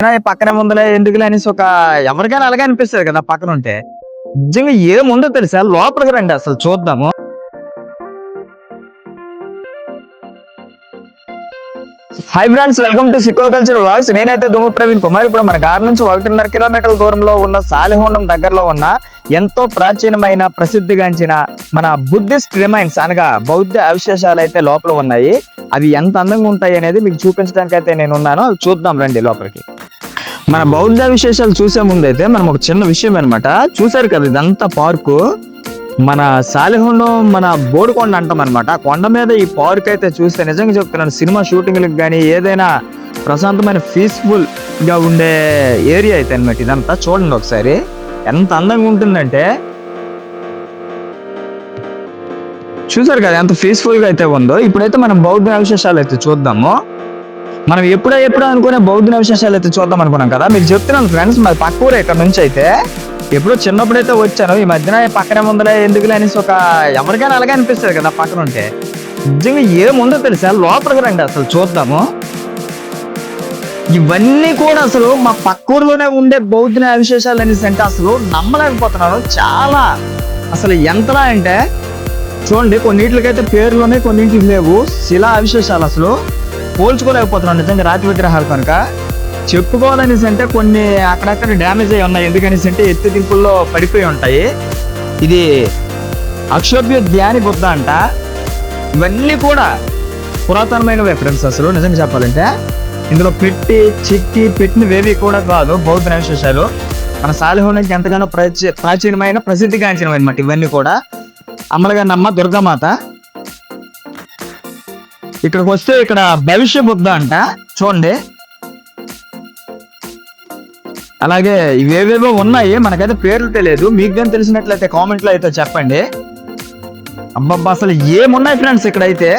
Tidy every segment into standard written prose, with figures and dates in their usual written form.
పక్కనే ముందులే ఎందుకులే అనేసి ఎవరికైనా అలాగే అనిపిస్తుంది కదా పక్కన ఉంటే. నిజంగా ఏముందో తెలుసా, లోపలికి రండి అసలు చూద్దాము. Hi friends, welcome to Sikoa culture vlogs. నేనైతే దుమ్ము ప్రవీణ్ కుమార్. ఇప్పుడు మన గారి నుంచి 1.5 కిలోమీటర్ల దూరంలో ఉన్న సాలిహోండం దగ్గరలో ఉన్న ఎంతో ప్రాచీనమైన ప్రసిద్ధిగాంచిన మన బుద్ధిస్ట్ రిమైన్స్ అనగా బౌద్ధ అవశేషాలు అయితే లోపల ఉన్నాయి. అవి ఎంత అందంగా ఉంటాయి అనేది మీకు చూపించడానికి అయితే నేను ఉన్నాను. అవి చూద్దాం రండి లోపలికి. మన బౌద్ధ విశేషాలు చూసే ముందు అయితే మనం ఒక చిన్న విషయం అనమాట. చూసారు కదా, ఇదంతా పార్కు. మన సాలిహోండం మన బోడికొండ అంటాం అనమాట. ఆ కొండ మీద ఈ పార్క్ అయితే చూస్తే నిజంగా చెప్తున్నాను, సినిమా షూటింగ్లకు కానీ ఏదైనా ప్రశాంతమైన పీస్ఫుల్ గా ఉండే ఏరియా అయితే అనమాట. ఇదంతా చూడండి ఒకసారి ఎంత అందంగా ఉంటుందంటే. చూసారు కదా ఎంత పీస్ఫుల్ గా అయితే ఉందో. ఇప్పుడైతే మనం బౌద్ధ అవశేషాలు అయితే చూద్దాము. మనం ఎప్పుడో అనుకునే బౌద్ధ అవశేషాలు అయితే చూద్దాం అనుకున్నాం కదా. మీకు చెప్తున్నాను ఫ్రెండ్స్, మరి పక్క ఊరే ఇక్కడ నుంచి అయితే. ఎప్పుడో చిన్నప్పుడైతే వచ్చాను. ఈ మధ్యన పక్కనే ముందులే ఎందుకులే అనేసి ఎవరికైనా అలాగే అనిపిస్తుంది కదా పక్కన ఉంటే. నిజంగా ఏముందో తెలుసా, లోపలికి రండి అసలు చూద్దాము. ఇవన్నీ కూడా అసలు మా పక్క ఊర్లోనే ఉండే బౌద్ధ అవశేషాలు అనేసి అంటే అసలు నమ్మలేకపోతున్నాను. చాలా అసలు ఎంతలా అంటే చూడండి, కొన్నింటికైతే పేర్లోనే కొన్నింటికి లేవు. శిలా అవశేషాలు అసలు పోల్చుకోలేకపోతున్నాను నిజంగా రాతి విగ్రహాలు కనుక. చెప్పుకోవాలనేసి అంటే కొన్ని అక్కడక్కడ డ్యామేజ్ అయి ఉన్నాయి. ఎందుకనేసి అంటే ఎత్తు దింపుల్లో పడిపోయి ఉంటాయి. ఇది అక్షోభ్య ధ్యాని బుద్ధ అంట. ఇవన్నీ కూడా పురాతనమైనవే ఫ్రెండ్స్. అసలు నిజంగా చెప్పాలంటే ఇందులో పెట్టినవేవి కూడా కాదు బౌద్ధ అవశేషాలు. మన సాలిహోండానికి ఎంతగానో ప్రాచీనమైన ప్రసిద్ధిగాంచినవి అనమాట ఇవన్నీ కూడా. అమ్మలగన్నమ్మ దుర్గామాత. ఇక్కడికి వస్తే ఇక్కడ భవిష్య బుద్ధ అంట చూడండి. అలాగే ఇవేవేవో ఉన్నాయి, మనకైతే పేర్లు తెలియదు. మీకు కానీ తెలిసినట్లయితే కామెంట్ లో అయితే చెప్పండి. అబ్బబ్బా అసలు ఏమున్నాయి ఫ్రెండ్స్ ఇక్కడైతే.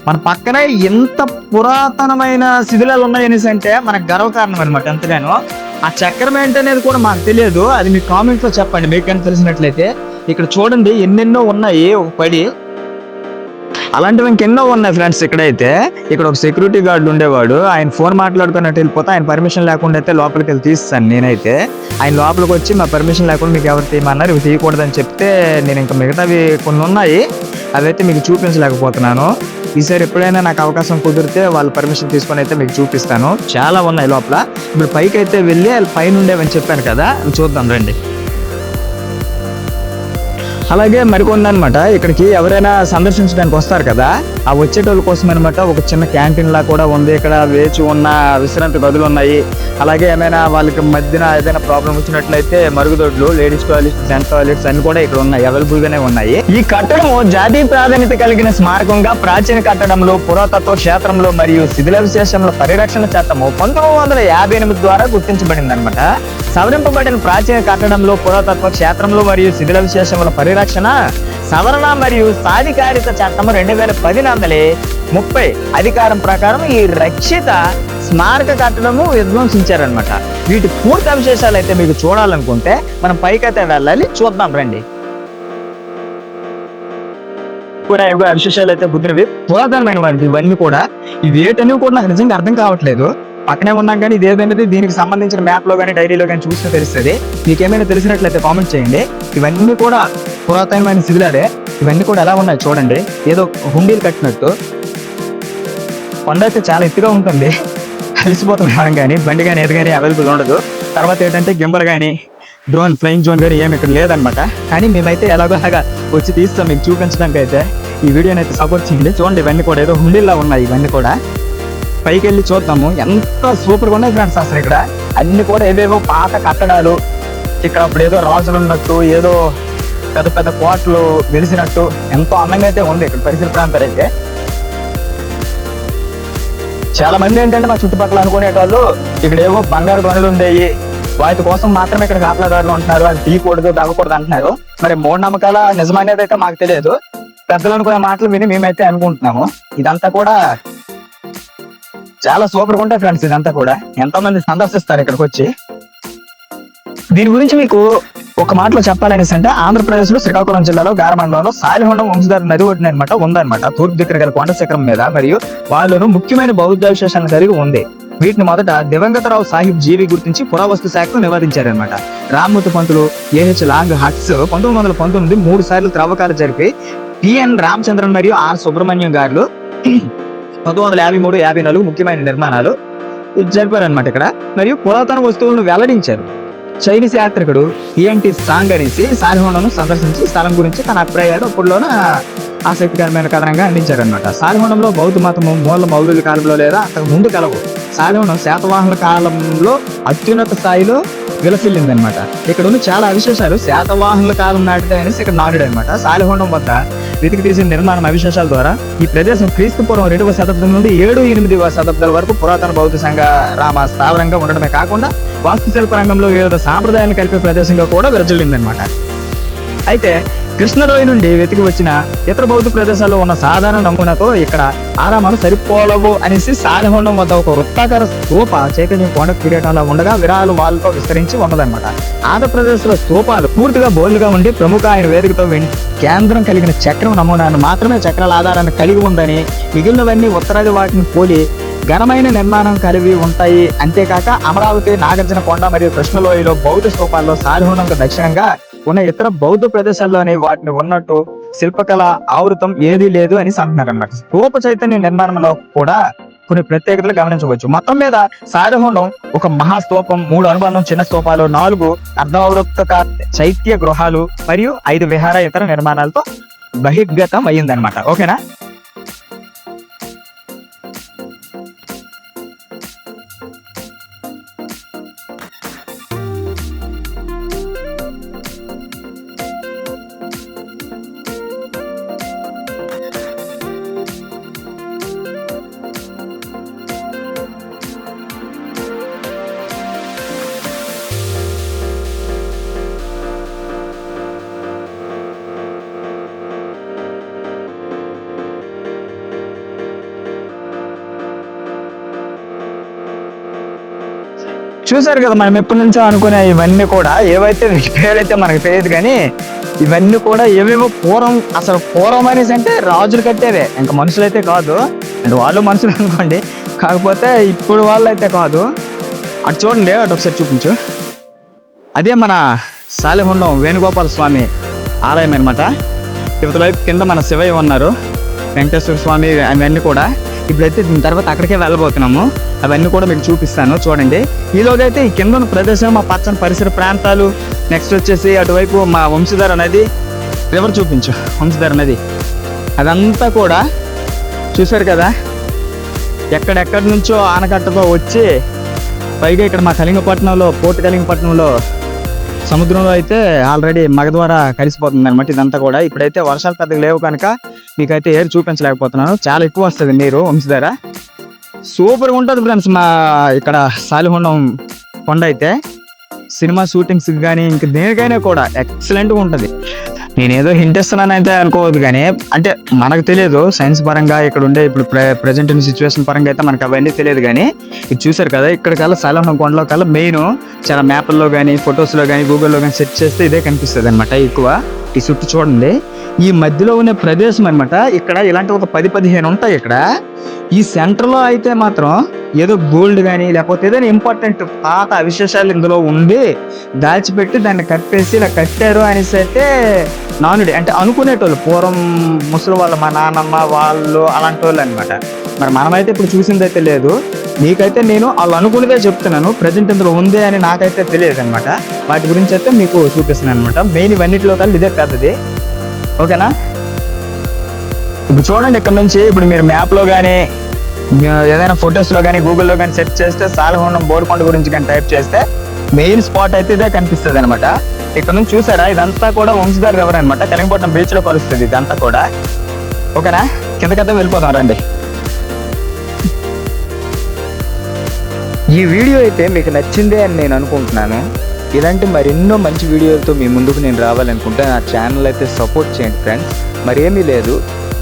మన పక్కనే ఎంత పురాతనమైన శిథిలాలు ఉన్నాయి అనేసి అంటే మనకు గర్వకారణం అనమాట ఎంతగానో. ఆ చక్రం ఏంటనేది కూడా మాకు తెలియదు. అది మీకు కామెంట్ లో చెప్పండి మీకు కానీ తెలిసినట్లయితే. ఇక్కడ చూడండి ఎన్నెన్నో ఉన్నాయి ఒక పడి. అలాంటివి ఇంకెన్నో ఉన్నాయి ఫ్రెండ్స్. ఇక్కడైతే ఇక్కడ ఒక సెక్యూరిటీ గార్డు ఉండేవాడు. ఆయన ఫోన్ మాట్లాడుకున్నట్టు వెళ్ళిపోతే ఆయన పర్మిషన్ లేకుండా అయితే లోపలికి వెళ్ళి తీస్తాను నేనైతే. ఆయన లోపలికి వచ్చి మా పర్మిషన్ లేకుండా మీకు ఎవరు తీయమన్నారు, ఇవి తీయకూడదని చెప్తే నేను ఇంకా మిగతావి కొన్ని ఉన్నాయి అవైతే మీకు చూపించలేకపోతున్నాను. ఈసారి ఎప్పుడైనా నాకు అవకాశం కుదిరితే వాళ్ళ పర్మిషన్ తీసుకొని అయితే మీకు చూపిస్తాను. చాలా ఉన్నాయి లోపల. ఇప్పుడు పైకి అయితే వెళ్ళి పైన ఉండేవని చెప్పాను కదా, అవి చూద్దాం రండి. అలాగే మరికొన్ని అనమాట. ఇక్కడికి ఎవరైనా సందర్శించడానికి వస్తారు కదా, ఆ వచ్చేటోళ్ళ కోసం అనమాట ఒక చిన్న క్యాంటీన్ లా కూడా ఉంది. ఇక్కడ వేచి ఉన్న విశ్రాంతి గదులు ఉన్నాయి. అలాగే ఏమైనా వాళ్ళకి మధ్యన ఏదైనా ప్రాబ్లం వచ్చినట్లయితే మరుగుదొడ్లు, లేడీస్ టాయిలెట్స్, జెంట్స్ టాయిలెట్స్ అన్ని కూడా ఇక్కడ ఉన్నాయి, అవైలబుల్ గానే ఉన్నాయి. ఈ కట్టడము జాతీయ ప్రాధాన్యత కలిగిన స్మారకంగా ప్రాచీన కట్టడంలో, పురాతత్వ క్షేత్రంలో మరియు శిథిలావశేషంలో పరిరక్షణ చట్టము 1958 ద్వారా గుర్తించబడింది అనమాట. సవరింపబడిన ప్రాచీన కట్టడంలో, పురాతత్వ క్షేత్రంలో మరియు శిథిలావశేషముల పరిరక్షణ సవరణ మరియు సాధికారిత చట్టం 2010 అధికారం ప్రకారం ఈ రక్షిత స్మారక కట్టడము విధ్వంసించారనమాట. వీటి పూర్తి అవశేషాలు అయితే మీకు చూడాలనుకుంటే మనం పైకైతే వెళ్ళాలి, చూద్దాం రండి. కూడా అవశేషాలు అయితే బుద్ధినవి, పురాతనమైనవి ఇవన్నీ కూడా. ఇవి ఏటనేవి కూడా నాకు నిజంగా అర్థం కావట్లేదు. పక్కనే ఉన్నాం కానీ ఇదేదైనది దీనికి సంబంధించిన మ్యాప్ లో కానీ డైరీలో కానీ చూస్తే తెలుస్తుంది. మీకేమైనా తెలిసినట్లయితే కామెంట్ చేయండి. ఇవన్నీ కూడా పురాతనమైన శిథిలాలే. ఇవన్నీ కూడా ఎలా ఉన్నాయి చూడండి, ఏదో హుండీలు కట్టినట్టు. కొండ అయితే చాలా ఎత్తుగా ఉంటుంది, కలిసిపోతున్నాం కానీ బండి కానీ ఏది కానీ అవైలబుల్ ఉండదు. తర్వాత ఏంటంటే గింబల్ కానీ డ్రోన్ ఫ్లయింగ్ జోన్ కానీ ఏమి ఇక్కడ లేదనమాట. కానీ మేమైతే ఎలాగో అలాగా వచ్చి తీస్తాం మీకు చూపించడానికి అయితే. ఈ వీడియోని అయితే సపోర్ట్ చేయండి. చూడండి ఇవన్నీ కూడా ఏదో హుండీల్లో ఉన్నాయి. ఇవన్నీ కూడా పైకి వెళ్ళి చూద్దాము. ఎంత సూపర్గా ఉన్నాయి ఫ్రెండ్స్ అసలు. ఇక్కడ అన్ని కూడా ఏవేవో పాత కట్టడాలు. ఇక్కడ అప్పుడు ఏదో రాజులు ఉన్నట్టు, ఏదో పెద్ద పెద్ద కోటలు వెలిసినట్టు ఎంతో అందంగా అయితే ఉంది ఇక్కడ పరిసర ప్రాంతాలు అయితే. చాలా మంది ఏంటంటే మా చుట్టుపక్కల అనుకునేటోళ్ళు ఇక్కడ ఏవో బంగారు గనులు ఉండేవి, వాటి కోసం మాత్రమే ఇక్కడ కాపలాదారులు ఉంటున్నారు, అది తీయకూడదు తగ్గకూడదు అంటున్నారు. మరి మూఢనమ్మకాల నిజమనేది అయితే మాకు తెలియదు. పెద్దలు అనుకునే మాటలు విని మేమైతే అనుకుంటున్నాము. ఇదంతా కూడా చాలా సూపర్ గా ఉంటాయి ఫ్రెండ్స్. ఇదంతా కూడా ఎంతో మంది సందర్శిస్తారు ఇక్కడికి వచ్చి. దీని గురించి మీకు ఒక మాటలో చెప్పాలనేసి అంటే ఆంధ్రప్రదేశ్ లో శ్రీకాకుళం జిల్లాలో గారమండలంలో సాలిహోండం వంశధార నది ఒడ్డున అనమాట ఉందన్నమాట. తూర్పు దిక్కున గల కొండ శిఖరం మీద మరియు వాళ్ళను ముఖ్యమైన బౌద్ధ అవశేషాలను కలిగి ఉంది. వీటిని మొదట దివంగతరావు సాహిబ్ జీవి గుర్తించి పురావస్తు శాఖకు నివేదించారనమాట. రామ్మూర్తి పంతులు, ఏహెచ్ లాంగ్ హట్స్ 1919 3 సార్లు త్రవ్వకాలు జరిపి టిఎన్ రామచంద్రన్ మరియు ఆర్ సుబ్రహ్మణ్యం గారు 1953, 54 ముఖ్యమైన నిర్మాణాలు జరిపారనమాట ఇక్కడ. మరియు పురాతన వస్తువులను వెల్లడించారు. చైనీస్ యాత్రికుడు టిఎన్టి సాంగ్ అనేసి సాలిహోండంను సందర్శించి స్థలం గురించి తన అభిప్రాయాలు అప్పుడులోన ఆసక్తికరమైన కథనంగా అందించారనమాట. సాలిహోండంలో బౌద్ధ మతము మూల మౌర్యుల కాలంలో లేదా అంతకు ముందు కలవు. సాలిహోండం శాతవాహనుల కాలంలో అత్యున్నత స్థాయిలో విలసిల్లిందనమాట. ఇక్కడ ఉన్న చాలా విశేషాలు శాతవాహనుల కాలం నాటిదే అనేసి ఇక్కడ నాటుడు అనమాట. సాలిహోండం వద్ద వెతికి తీసిన నిర్మాణం అవిశేషాల ద్వారా ఈ ప్రదేశం క్రీస్తు పూర్వం 2వ శతాబ్దం నుండి 7, 8వ శతాబ్దాల వరకు పురాతన బౌద్ధ సంఘ రామ స్థావరంగా ఉండడమే కాకుండా వాస్తుశిల్ప రంగంలో వివిధ సాంప్రదాయాలను కలిపే ప్రదేశంగా కూడా విరజిల్లిందనమాట. అయితే కృష్ణలోయ నుండి వెతికి వచ్చిన ఇతర బౌద్ధ ప్రదేశాల్లో ఉన్న సాధారణ నమూనాతో ఇక్కడ ఆరామాలు సరిపోలవు అనేసి సాలిహోండం వద్ద ఒక వృత్తాకార స్తూప చైతన్యం కొండ కిరీటంలో ఉండగా విరాలు వాళ్ళతో విస్తరించి ఉన్నదన్నమాట. ఆంధ్రప్రదేశ్ లో స్తూపాలు పూర్తిగా బోల్డ్గా ఉండి ప్రముఖ ఆయన వేదికతో కేంద్రం కలిగిన చక్రం నమూనాను మాత్రమే చక్రాల ఆధారాన్ని కలిగి ఉందని, మిగిలినవన్నీ ఉత్తరాది వాటిని పోలి ఘనమైన నిర్మాణం కలిగి ఉంటాయి. అంతేకాక అమరావతి, నాగార్జున కొండ మరియు కృష్ణలోయలో బౌద్ధ స్తూపాల్లో సాలిహోండంకు దక్షిణంగా ఉన్న ఇతర బౌద్ధ ప్రదేశాల్లోనే వాటిని ఉన్నట్టు శిల్పకళ ఆవృతం ఏదీ లేదు అని అంటున్నారు అన్నమాట. స్తూప చైతన్య నిర్మాణంలో కూడా కొన్ని ప్రత్యేకతలు గమనించవచ్చు. మొత్తం మీద సాలిహోండం ఒక మహాస్తూపం, 3 అనుబంధం చిన్న స్తూపాలు, 4 అర్ధవృత్త చైత్య గృహాలు మరియు 5 విహార ఇతర నిర్మాణాలతో బహిర్గతం అయ్యిందనమాట. ఓకేనా? చూసారు కదా, మనం ఎప్పటి నుంచో అనుకునే ఇవన్నీ కూడా ఏవైతే పేరైతే మనకు తెలియదు, కానీ ఇవన్నీ కూడా ఏవేవో పూర్వం, అసలు పూర్వం అనేసి అంటే రాజులు కట్టేవే, ఇంకా మనుషులు అయితే కాదు. అంటే వాళ్ళు మనుషులు అనుకోండి, కాకపోతే ఇప్పుడు వాళ్ళు అయితే కాదు. అటు చూడండి, అటు ఒకసారి చూపించు. అదే మన సాలిహోండం వేణుగోపాల స్వామి ఆలయం అనమాట. యువతల వైపు కింద మన శివయ్య ఉన్నారు, వెంకటేశ్వర స్వామి, అవన్నీ కూడా. ఇప్పుడైతే దీని తర్వాత అక్కడికే వెళ్ళబోతున్నాము. అవన్నీ కూడా మీకు చూపిస్తాను, చూడండి. ఈలోగా అయితే ఈ కింద ఉన్న ప్రదేశం, మా పచ్చని పరిసర ప్రాంతాలు, నెక్స్ట్ వచ్చేసి అటువైపు మా వంశధార నది, రివర్ చూపించు, వంశధార నది, అదంతా కూడా చూసారు కదా. ఎక్కడెక్కడి నుంచో ఆనకట్టతో వచ్చి పైగా ఇక్కడ మా కళింగపట్నంలో, పోర్టు కళింగపట్నంలో సముద్రంలో అయితే ఆల్రెడీ మగ ద్వారా కలిసిపోతుంది అనమాట ఇదంతా కూడా. ఇప్పుడైతే వర్షాలు పెద్దగా లేవు కనుక మీకైతే ఏరు చూపించలేకపోతున్నాను. చాలా ఎక్కువ వస్తుంది నీరు వంశధార. సూపర్గా ఉంటుంది ఫ్రెండ్స్. మా ఇక్కడ సాలిహోండం కొండ అయితే సినిమా షూటింగ్స్ కానీ ఇంక దేనికైనా కూడా ఎక్సలెంట్గా ఉంటుంది. నేనేదో హింట్ ఇస్తున్నాను అయితే అనుకోవద్దు, కానీ అంటే మనకు తెలియదు సైన్స్ పరంగా ఇక్కడ ఉండే ఇప్పుడు ప్రజెంట్ సిచ్యువేషన్ పరంగా అయితే మనకు అవన్నీ తెలియదు. కానీ ఇది చూసారు కదా, ఇక్కడ కల్లా సాలిహోండం కొండలో కల్లా మెయిన్ చాలా మ్యాప్ల్లో కానీ, ఫొటోస్లో కానీ, గూగుల్లో కానీ సెర్చ్ చేస్తే ఇదే కనిపిస్తుంది అనమాట. ఎక్కువ ఈ చుట్టూ చూడండి, ఈ మధ్యలో ఉన్న ప్రదేశం అనమాట. ఇక్కడ ఇలాంటి ఒక 10-15 ఉంటాయి ఇక్కడ. ఈ సెంటర్లో అయితే మాత్రం ఏదో గోల్డ్ కానీ లేకపోతే ఏదైనా ఇంపార్టెంట్ పాత అవిశేషాలు ఇందులో ఉండి దాచిపెట్టి దాన్ని కట్టేసి ఇలా కట్టారు అనేసి అయితే నానుడి, అంటే అనుకునేటోళ్ళు పూర్వం ముసలి వాళ్ళు, మా నాన్నమ్మ వాళ్ళు అలాంటి వాళ్ళు అనమాట. మరి మనమైతే ఇప్పుడు చూసింది అయితే లేదు. మీకైతే నేను వాళ్ళు అనుకునేదే చెప్తున్నాను, ప్రజెంట్ ఇందులో ఉంది అని నాకైతే తెలియదు అనమాట. వాటి గురించి అయితే మీకు చూపిస్తున్నాను అనమాట. మెయిన్ ఇవన్నిటిలో కలిసి ఇదే పెద్దది. ఓకేనా? ఇప్పుడు చూడండి, ఇక్కడ నుంచి ఇప్పుడు మీరు మ్యాప్లో కానీ ఏదైనా ఫొటోస్లో కానీ గూగుల్లో కానీ సెర్చ్ చేస్తే సాలిహోండం బోరుకొండ గురించి కానీ టైప్ చేస్తే మెయిన్ స్పాట్ అయితే ఇదే కనిపిస్తుంది అనమాట. ఇక్కడ నుంచి చూసారా, ఇదంతా కూడా వంశధార రివర్ అనమాట. కళింగపట్నం బీచ్ లో కలుస్తుంది ఇదంతా కూడా. ఓకేనా? కిందకైతే వెళ్ళిపోతాం రండి. ఈ వీడియో అయితే మీకు నచ్చిందే అని నేను అనుకుంటున్నాను. ఇలాంటి మరెన్నో మంచి వీడియోలతో మీ ముందుకు నేను రావాలనుకుంటే నా ఛానల్ అయితే సపోర్ట్ చేయండి ఫ్రెండ్స్. మరేమీ లేదు,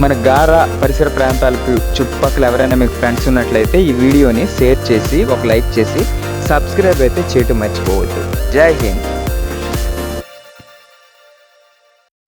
మన గారా పరిసర ప్రాంతాలకు చుట్టుపక్కల ఎవరైనా మీకు ఫ్రెండ్స్ ఉన్నట్లయితే ఈ వీడియోని షేర్ చేసి ఒక లైక్ చేసి సబ్స్క్రైబ్ అయితే చేయటం మర్చిపోవద్దు. జై హింద్.